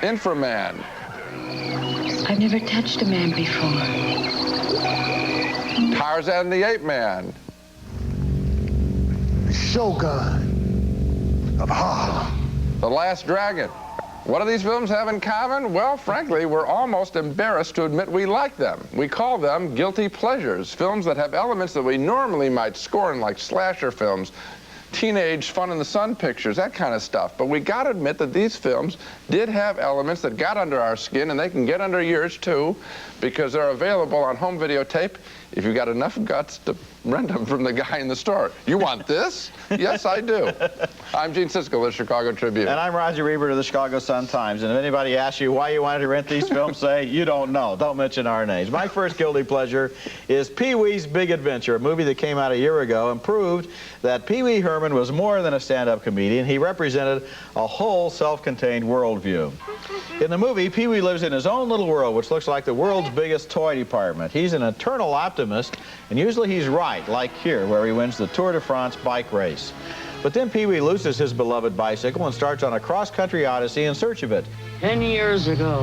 Inframan. I've never touched a man before. Tarzan the Ape Man. Shogun of Harlem. The Last Dragon. What do these films have in common? Well, frankly, we're almost embarrassed to admit we like them. We call them guilty pleasures, films that have elements that we normally might scorn, like slasher films, teenage fun in the sun pictures, that kind of stuff. But we got to admit that these films did have elements that got under our skin, and they can get under yours too, because they're available on home videotape if you've got enough guts to rent them from the guy in the store. You want this? Yes, I do. I'm Gene Siskel of the Chicago Tribune. And I'm Roger Ebert of the Chicago Sun-Times. And if anybody asks you why you wanted to rent these films, say, you don't know. Don't mention our names. My first guilty pleasure is Pee-wee's Big Adventure, a movie that came out a year ago and proved that Pee Wee Herman was more than a stand-up comedian. He represented a whole self-contained worldview. In the movie, Pee Wee lives in his own little world, which looks like the world's biggest toy department. He's an eternal optimist, and usually he's right, like here, where he wins the Tour de France bike race. But then Pee Wee loses his beloved bicycle and starts on a cross-country odyssey in search of it. 10 years ago,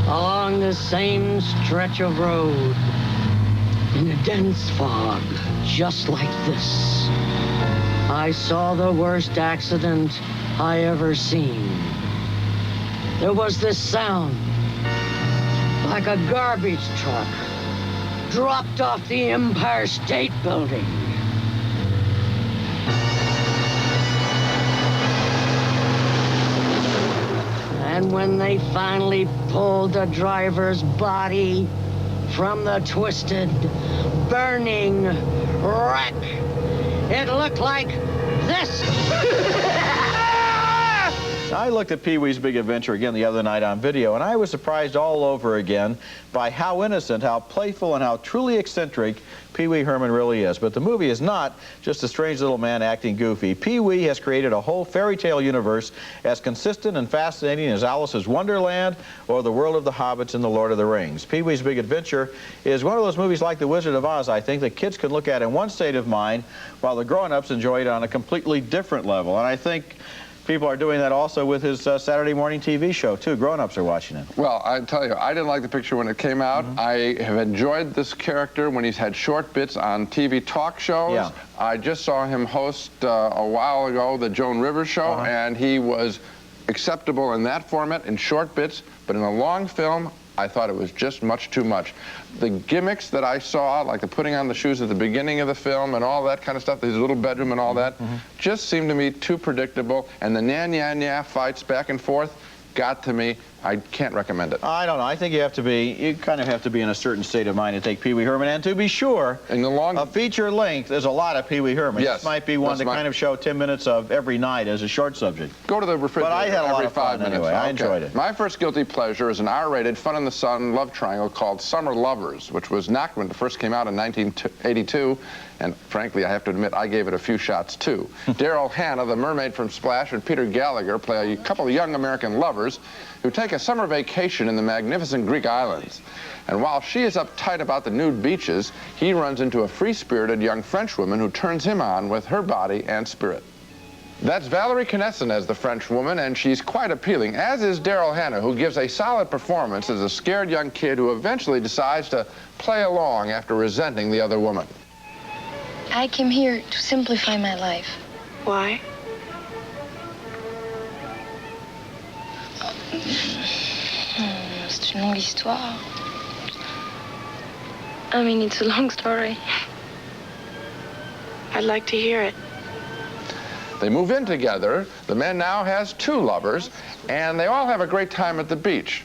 along the same stretch of road, in a dense fog, just like this, I saw the worst accident I ever seen. There was this sound, like a garbage truck dropped off the Empire State Building. And when they finally pulled the driver's body from the twisted, burning wreck, it looked like this. I looked at Pee Wee's Big Adventure again the other night on video, and I was surprised all over again by how innocent, how playful, and how truly eccentric Pee Wee Herman really is. But the movie is not just a strange little man acting goofy. Pee Wee has created a whole fairy tale universe as consistent and fascinating as Alice's Wonderland or the world of the Hobbits and the Lord of the Rings. Pee Wee's Big Adventure is one of those movies like The Wizard of Oz, I think, that kids can look at in one state of mind while the grown-ups enjoy it on a completely different level. And I think people are doing that also with his Saturday morning TV show, too. Grown-ups are watching it. Well, I tell you, I didn't like the picture when it came out. I have enjoyed this character when he's had short bits on TV talk shows. Yeah. I just saw him host a while ago the Joan Rivers show, and he was acceptable in that format, in short bits, but in a long film, I thought it was just much too much. The gimmicks that I saw, like the putting on the shoes at the beginning of the film and all that kind of stuff, his little bedroom and all that, just seemed to me too predictable. And the nya fights back and forth got to me. I can't recommend it. I don't know. I think you kind of have to be in a certain state of mind to take Pee Wee Herman. And to be sure, in the long a feature length, there's a lot of Pee Wee Herman. Yes, this might be one to kind of show 10 minutes of every night as a short subject. Go to the refrigerator. But I had a lot every of fun 5 minutes. anyway. I enjoyed it. My first guilty pleasure is an R-rated, fun in the sun love triangle called Summer Lovers, which was knocked when it first came out in 1982. And frankly, I have to admit, I gave it a few shots too. Daryl Hannah, the mermaid from Splash, and Peter Gallagher play a couple of young American lovers who take a summer vacation in the magnificent Greek islands. And while she is uptight about the nude beaches, he runs into a free-spirited young Frenchwoman who turns him on with her body and spirit. That's Valerie Knesset as the French woman, and she's quite appealing, as is Daryl Hannah, who gives a solid performance as a scared young kid who eventually decides to play along after resenting the other woman. I came here to simplify my life. Why? C'est une longue histoire. I mean, it's a long story. I'd like to hear it. They move in together. The man now has 2 lovers, and they all have a great time at the beach.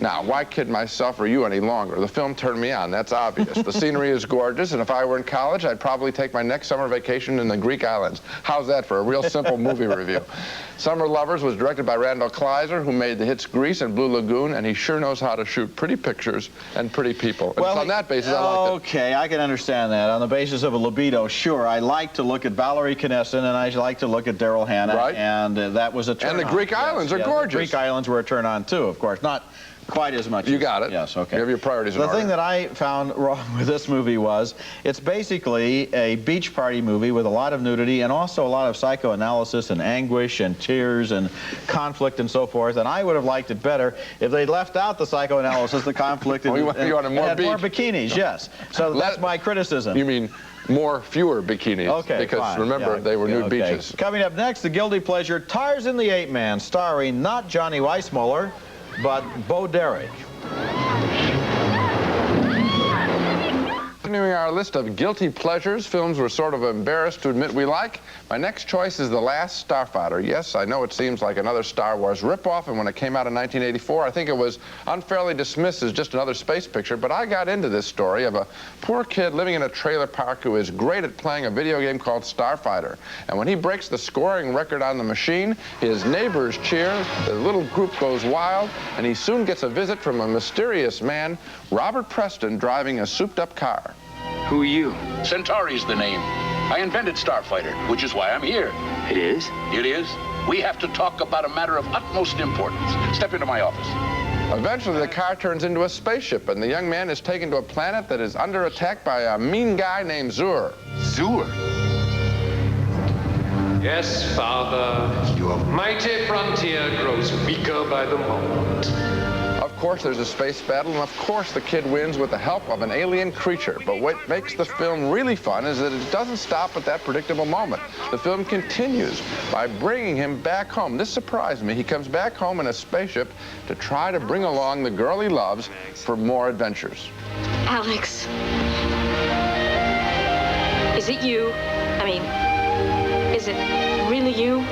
Now, why kid myself or you any longer? The film turned me on, that's obvious. The scenery is gorgeous, and if I were in college, I'd probably take my next summer vacation in the Greek islands. How's that for a real simple movie review? Summer Lovers was directed by Randall Kleiser, who made the hits Grease and Blue Lagoon, and he sure knows how to shoot pretty pictures and pretty people. And well, on that basis, I liked it. Okay, I can understand that. On the basis of a libido, sure. I like to look at Valerie Knesset, and I like to look at Daryl Hannah, right. And that was a turn on. And the Greek islands are gorgeous. The Greek islands were a turn on, too, of course. Not quite as much. You got it. Yes, okay. You have your priorities in order. The thing that I found wrong with this movie was it's basically a beach party movie with a lot of nudity and also a lot of psychoanalysis and anguish and tears and conflict and so forth. And I would have liked it better if they'd left out the psychoanalysis, the conflict, and, you wanted more had more bikinis, yes. So that's my criticism. You mean fewer bikinis? Okay, because fine. remember, they were nude beaches. Coming up next, the guilty pleasure, Tarzan the Ape Man, starring not Johnny Weissmuller, but Bo Derek. Continuing our list of guilty pleasures, films we're sort of embarrassed to admit we like, my next choice is The Last Starfighter. Yes, I know it seems like another Star Wars ripoff, and when it came out in 1984, I think it was unfairly dismissed as just another space picture, but I got into this story of a poor kid living in a trailer park who is great at playing a video game called Starfighter. And when he breaks the scoring record on the machine, his neighbors cheer, the little group goes wild, and he soon gets a visit from a mysterious man, Robert Preston, driving a souped-up car. Who are you? Centauri's the name. I invented Starfighter, which is why I'm here. It is? It is. We have to talk about a matter of utmost importance. Step into my office. Eventually, the car turns into a spaceship, and the young man is taken to a planet that is under attack by a mean guy named Zur. Zur? Yes, Father. Your mighty frontier grows weaker by the moment. Of course, there's a space battle, and of course the kid wins with the help of an alien creature. But what makes the film really fun is that it doesn't stop at that predictable moment. The film continues by bringing him back home. This surprised me. He comes back home in a spaceship to try to bring along the girl he loves for more adventures. Alex. Is it you? I mean, is it really you?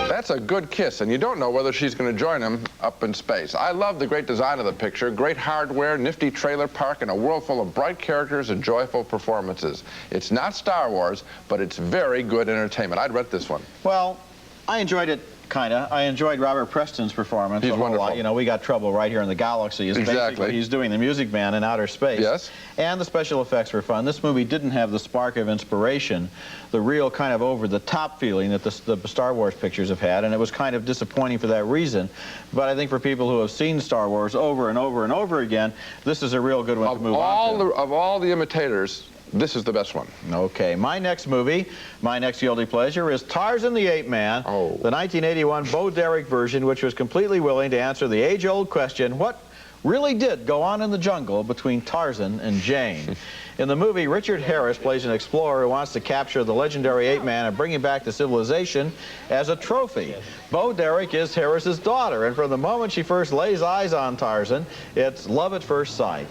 That's a good kiss, and you don't know whether she's going to join him up in space. I love the great design of the picture, great hardware, nifty trailer park, and a world full of bright characters and joyful performances. It's not Star Wars, but it's very good entertainment. I'd rent this one. Well, I enjoyed it. Kinda. I enjoyed Robert Preston's performance. He's wonderful. Lot. You know, We Got Trouble Right Here in the Galaxy. Exactly. He's doing the Music Man in outer space. Yes. And the special effects were fun. This movie didn't have the spark of inspiration, the real kind of over-the-top feeling that the Star Wars pictures have had, and it was kind of disappointing for that reason. But I think for people who have seen Star Wars over and over and over again, this is a real good one to move on to. Of all the imitators, this is the best one. Okay, my next movie, my next guilty pleasure is Tarzan the Ape Man, the 1981 Bo Derek version, which was completely willing to answer the age-old question, what really did go on in the jungle between Tarzan and Jane? In the movie, Richard Harris plays an explorer who wants to capture the legendary ape man and bring him back to civilization as a trophy. Bo Derek is Harris's daughter, and from the moment she first lays eyes on Tarzan, it's love at first sight.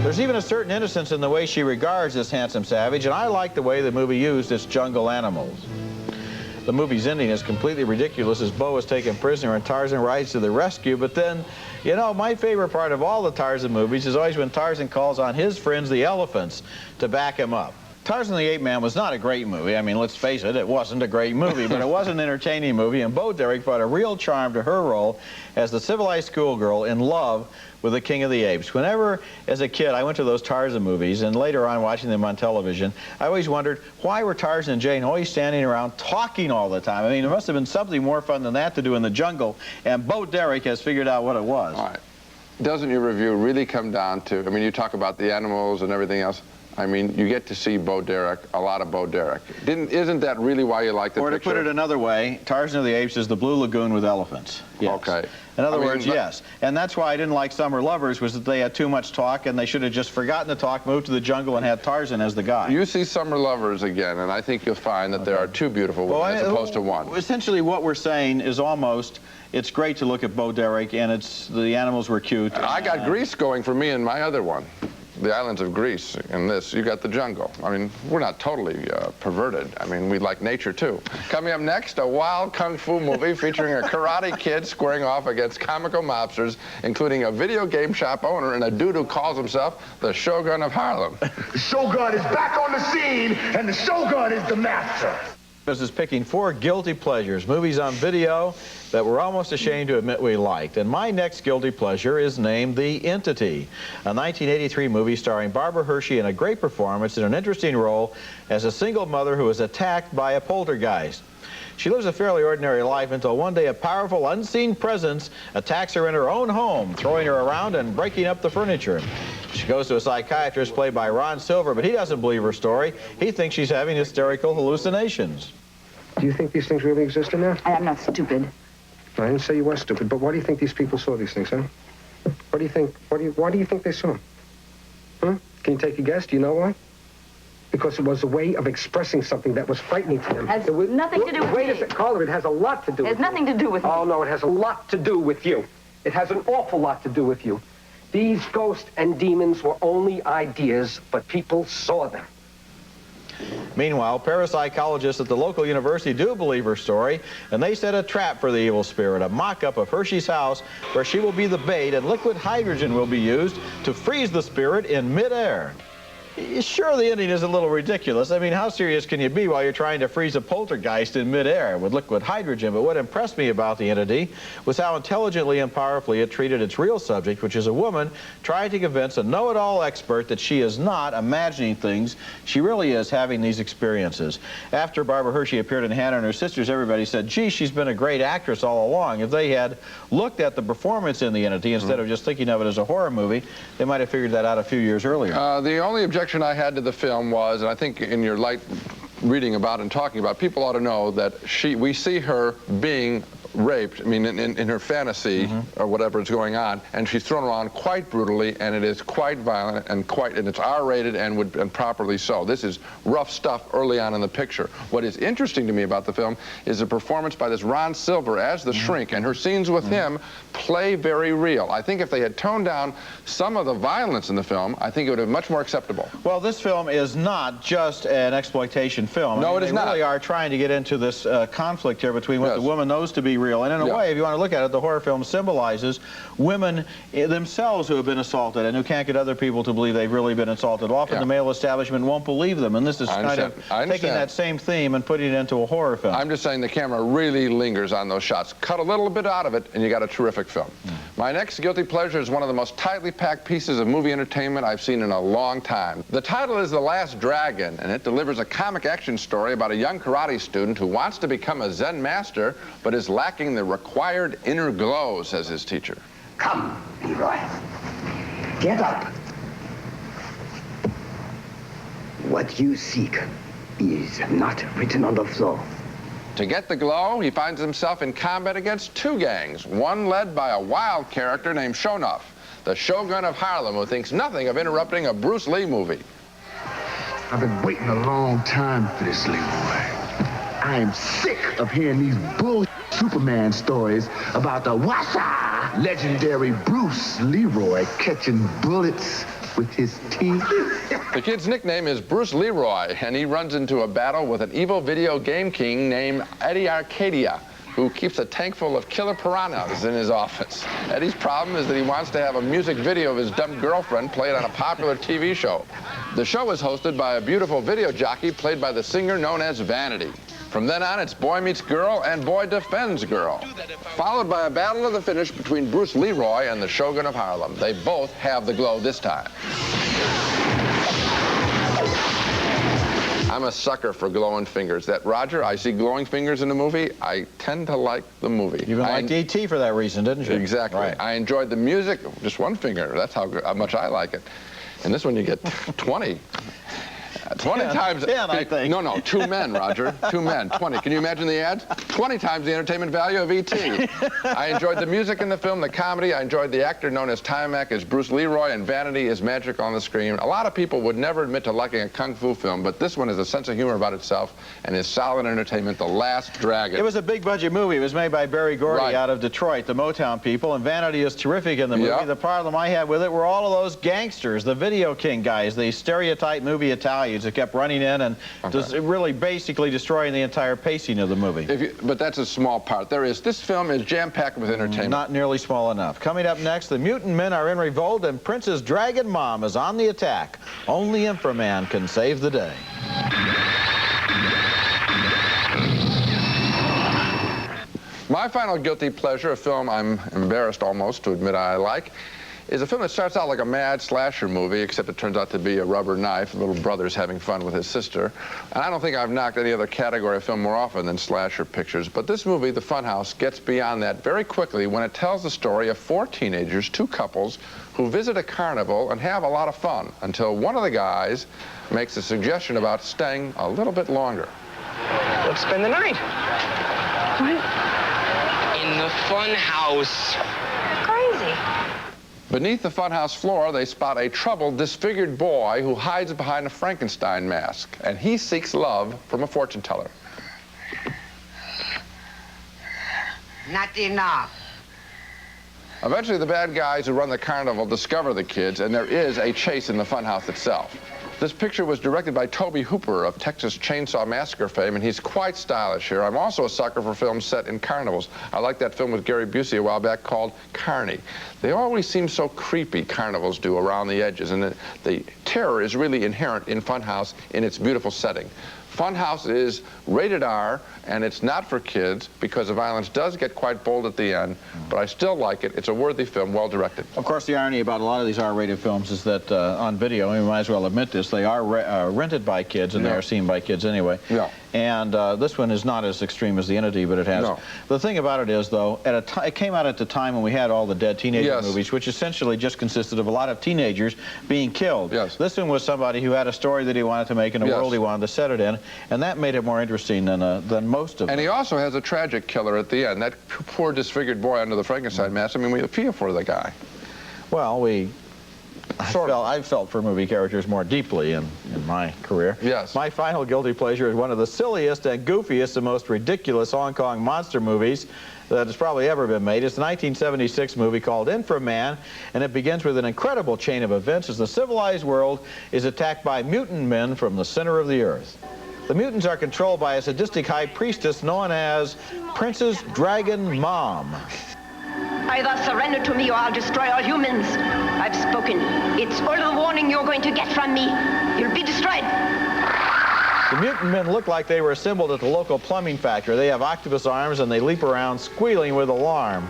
There's even a certain innocence in the way she regards this handsome savage, and I like the way the movie used its jungle animals. The movie's ending is completely ridiculous as Bo is taken prisoner and Tarzan rides to the rescue, but then, you know, my favorite part of all the Tarzan movies is always when Tarzan calls on his friends, the elephants, to back him up. Tarzan the Ape Man was not a great movie. I mean, let's face it, it wasn't a great movie, but it was an entertaining movie, and Bo Derek brought a real charm to her role as the civilized schoolgirl in love with the King of the Apes. Whenever, as a kid, I went to those Tarzan movies, and later on watching them on television, I always wondered, why were Tarzan and Jane always standing around talking all the time? I mean, there must have been something more fun than that to do in the jungle, and Bo Derek has figured out what it was. All right. Doesn't your review really come down to, I mean, you talk about the animals and everything else. I mean, you get to see Bo Derek, a lot of Bo Derek. Isn't that really why you like the picture? Or to put it another way, Tarzan of the Apes is the Blue Lagoon with elephants. Yes. Okay. In other I mean, words, yes. And that's why I didn't like Summer Lovers, was that they had too much talk, and they should have just forgotten to talk, moved to the jungle, and had Tarzan as the guy. You see Summer Lovers again, and I think you'll find that there are two beautiful women as opposed to one. Essentially, what we're saying is almost, it's great to look at Bo Derek, and the animals were cute. I got Greece going for me in my other one. The islands of Greece in this. You got the jungle. I mean, we're not totally perverted. I mean, we like nature, too. Coming up next, a wild kung fu movie featuring a karate kid squaring off against comical mobsters, including a video game shop owner and a dude who calls himself the Shogun of Harlem. The Shogun is back on the scene, and the Shogun is the master. This is picking 4 guilty pleasures, movies on video that we're almost ashamed to admit we liked. And my next guilty pleasure is named The Entity, a 1983 movie starring Barbara Hershey in a great performance in an interesting role as a single mother who is attacked by a poltergeist. She lives a fairly ordinary life until one day a powerful, unseen presence attacks her in her own home, throwing her around and breaking up the furniture. She goes to a psychiatrist played by Ron Silver, but he doesn't believe her story. He thinks she's having hysterical hallucinations. Do you think these things really exist in there? I'm not stupid. I didn't say you were stupid, but why do you think these people saw these things, huh? What do you think? Why do you think they saw them? Huh? Can you take a guess? Do you know why? Because it was a way of expressing something that was frightening to them. Has nothing to do with Wait me. a second, Caller, it has a lot to do with you. It has nothing to do with me. Oh, no, it has a lot to do with you. It has an awful lot to do with you. These ghosts and demons were only ideas, but people saw them. Meanwhile, parapsychologists at the local university do believe her story, and they set a trap for the evil spirit, a mock-up of Hershey's house where she will be the bait and liquid hydrogen will be used to freeze the spirit in midair. Sure, the ending is a little ridiculous. I mean, how serious can you be while you're trying to freeze a poltergeist in midair with liquid hydrogen? But what impressed me about The Entity was how intelligently and powerfully it treated its real subject, which is a woman trying to convince a know-it-all expert that she is not imagining things. She really is having these experiences. After Barbara Hershey appeared in Hannah and Her Sisters, everybody said, gee, she's been a great actress all along. If they had looked at the performance in The Entity instead of just thinking of it as a horror movie, they might have figured that out a few years earlier. The only objection I had to the film was, and I think in your light reading about and talking about, people ought to know that we see her being raped, I mean, in her fantasy or whatever is going on, and she's thrown around quite brutally, and it is quite violent and it's R-rated and properly so. This is rough stuff early on in the picture. What is interesting to me about the film is the performance by this Ron Silver as the shrink, and her scenes with him play very real. I think if they had toned down some of the violence in the film, I think it would have been much more acceptable. Well, this film is not just an exploitation film. No, it is not. They really are trying to get into this conflict here between what the woman knows to be real. And in a way, if you want to look at it, the horror film symbolizes women themselves who have been assaulted and who can't get other people to believe they've really been assaulted. Often the male establishment won't believe them. And this is kind of taking that same theme and putting it into a horror film. I'm just saying the camera really lingers on those shots. Cut a little bit out of it, and you got a terrific film. My next guilty pleasure is one of the most tightly packed pieces of movie entertainment I've seen in a long time. The title is The Last Dragon, and it delivers a comic action story about a young karate student who wants to become a Zen master, but is lacking the required inner glow, says his teacher. Come, Leroy. Get up. What you seek is not written on the floor. To get the glow, he finds himself in combat against 2 gangs, one led by a wild character named Shonuff, the Shogun of Harlem, who thinks nothing of interrupting a Bruce Lee movie. I've been waiting a long time for this, Leroy. I am sick of hearing these bull Superman stories about the Wassa legendary Bruce Leroy catching bullets with his teeth. The kid's nickname is Bruce Leroy, and he runs into a battle with an evil video game king named Eddie Arcadia, who keeps a tank full of killer piranhas in his office. Eddie's problem is that he wants to have a music video of his dumb girlfriend played on a popular TV show. The show is hosted by a beautiful video jockey played by the singer known as Vanity. From then on, it's boy meets girl and boy defends girl, followed by a battle to the finish between Bruce Leroy and the Shogun of Harlem. They both have the glow this time. I'm a sucker for glowing fingers. That Roger, I see glowing fingers in the movie, I tend to like the movie. You even liked E.T. for that reason, didn't you? Exactly. Right. I enjoyed the music, just one finger. That's how much I like it. And this one you get 20. 20 times. 10, I think. No, 2 men, Roger. 2 men. 20. Can you imagine the ads? 20 times the entertainment value of E.T. I enjoyed the music in the film, the comedy. I enjoyed the actor known as Timac as Bruce Leroy, and Vanity is magic on the screen. A lot of people would never admit to liking a kung fu film, but this one has a sense of humor about itself and is solid entertainment. The Last Dragon. It was a big budget movie. It was made by Barry Gordy out of Detroit, the Motown people, and Vanity is terrific in the movie. Yep. The problem I had with it were all of those gangsters, the Video King guys, the stereotype movie Italians that kept running in and just really basically destroying the entire pacing of the movie. But that's a small part. This film is jam-packed with entertainment. Not nearly small enough. Coming up next, the mutant men are in revolt and Prince's dragon mom is on the attack. Only Inframan can save the day. My final guilty pleasure, a film I'm embarrassed almost to admit I like, is a film that starts out like a mad slasher movie, except it turns out to be a rubber knife. Little brother's having fun with his sister. And I don't think I've knocked any other category of film more often than slasher pictures. But this movie, The Funhouse, gets beyond that very quickly when it tells the story of 4 teenagers, 2 couples, who visit a carnival and have a lot of fun until one of the guys makes a suggestion about staying a little bit longer. Let's spend the night. What? In the Funhouse. Crazy. Beneath the funhouse floor, they spot a troubled, disfigured boy who hides behind a Frankenstein mask, and he seeks love from a fortune teller. Not enough. Eventually, the bad guys who run the carnival discover the kids, and there is a chase in the funhouse itself. This picture was directed by Tobe Hooper of Texas Chainsaw Massacre fame, and he's quite stylish here. I'm also a sucker for films set in carnivals. I like that film with Gary Busey a while back called Carney. They always seem so creepy, carnivals do, around the edges, and the terror is really inherent in Funhouse in its beautiful setting. Funhouse is rated R, and it's not for kids because the violence does get quite bold at the end, but I still like it. It's a worthy film, well directed. Of course, the irony about a lot of these R-rated films is that on video, we might as well admit this, they are rented by kids, and they are seen by kids anyway. Yeah. And this one is not as extreme as The Entity, but it has. No. The thing about it is, though, it came out at the time when we had all the dead teenager movies, which essentially just consisted of a lot of teenagers being killed. Yes. This one was somebody who had a story that he wanted to make in a world he wanted to set it in, and that made it more interesting than most of them. And he also has a tragic killer at the end. That poor disfigured boy under the Frankenstein mask. I mean, we feel for the guy. Well, I felt for movie characters more deeply in my career. Yes. My final guilty pleasure is one of the silliest and goofiest and most ridiculous Hong Kong monster movies that has probably ever been made. It's a 1976 movie called Inframan, and it begins with an incredible chain of events as the civilized world is attacked by mutant men from the center of the earth. The mutants are controlled by a sadistic high priestess known as Prince's Dragon Mom. Either surrender to me or I'll destroy all humans. I've spoken. It's all the warning you're going to get from me. You'll be destroyed. The mutant men look like they were assembled at the local plumbing factory. They have octopus arms and they leap around squealing with alarm.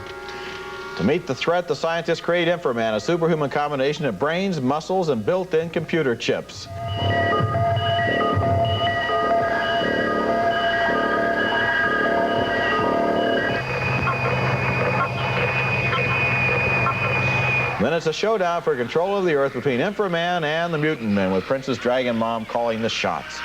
To meet the threat, the scientists create Inframan, a superhuman combination of brains, muscles, and built-in computer chips. Then it's a showdown for control of the Earth between Inframan and the Mutant Men, with Prince's Dragon Mom calling the shots.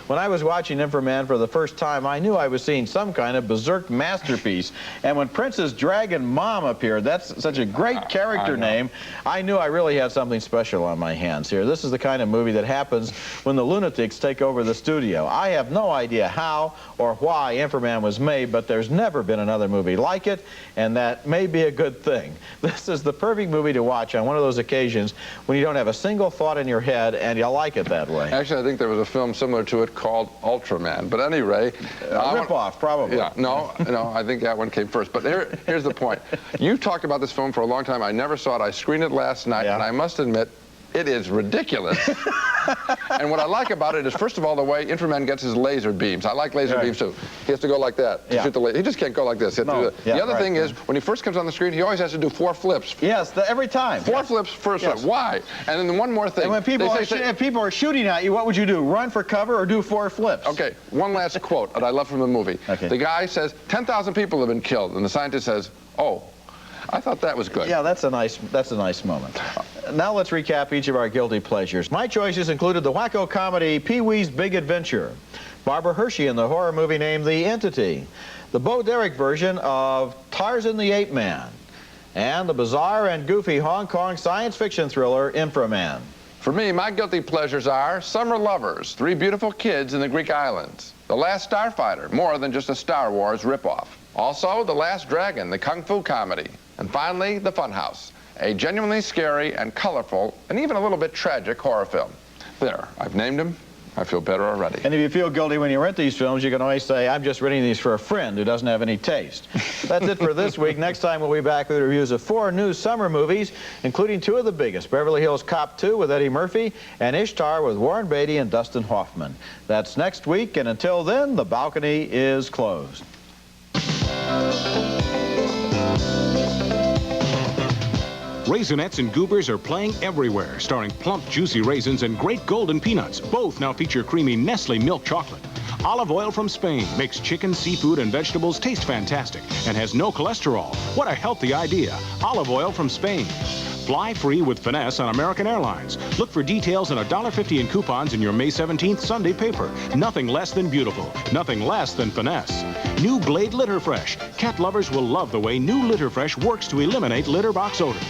When I was watching Inframan for the first time, I knew I was seeing some kind of berserk masterpiece. And when Prince's Dragon Mom appeared, that's such a great character name, I knew I really had something special on my hands here. This is the kind of movie that happens when the lunatics take over the studio. I have no idea how or why Inframan was made, but there's never been another movie like it, and that may be a good thing. This is the perfect movie to watch on one of those occasions when you don't have a single thought in your head and you like it that way. Actually, I think there was a film similar to it called Ultraman. But anyway, rip-off, probably. Yeah, no, I think that one came first. But here's the point. You talked about this film for a long time. I never saw it. I screened it last night, and I must admit, it is ridiculous. And what I like about it is, first of all, the way Inframan gets his laser beams. I like laser beams, too. He has to go like that to shoot the laser. He just can't go like this. The other thing is, when he first comes on the screen, he always has to do 4 flips. Yes, every time. 4 flips first time. Why? And then one more thing. And when if people are shooting at you, what would you do? Run for cover or do 4 flips? Okay, one last quote that I love from the movie. The guy says, 10,000 people have been killed. And the scientist says, oh. I thought that was good. Yeah, that's a nice moment. Now let's recap each of our guilty pleasures. My choices included the wacko comedy Pee-wee's Big Adventure, Barbara Hershey in the horror movie named The Entity, the Bo Derek version of Tarzan the Ape Man, and the bizarre and goofy Hong Kong science fiction thriller Inframan. For me, my guilty pleasures are Summer Lovers, 3 beautiful kids in the Greek islands, The Last Starfighter, more than just a Star Wars ripoff. Also, The Last Dragon, the kung fu comedy. And finally, The Funhouse, a genuinely scary and colorful and even a little bit tragic horror film. There, I've named them. I feel better already. And if you feel guilty when you rent these films, you can always say, I'm just renting these for a friend who doesn't have any taste. That's it for this week. Next time we'll be back with reviews of 4 new summer movies, including 2 of the biggest, Beverly Hills Cop 2 with Eddie Murphy and Ishtar with Warren Beatty and Dustin Hoffman. That's next week, and until then, the balcony is closed. Raisinets and Goobers are playing everywhere, starring plump, juicy raisins and great golden peanuts. Both now feature creamy Nestle milk chocolate. Olive oil from Spain makes chicken, seafood, and vegetables taste fantastic and has no cholesterol. What a healthy idea. Olive oil from Spain. Fly free with finesse on American Airlines. Look for details and $1.50 in coupons in your May 17th Sunday paper. Nothing less than beautiful. Nothing less than finesse. New Glade Litter Fresh. Cat lovers will love the way new Litter Fresh works to eliminate litter box odors.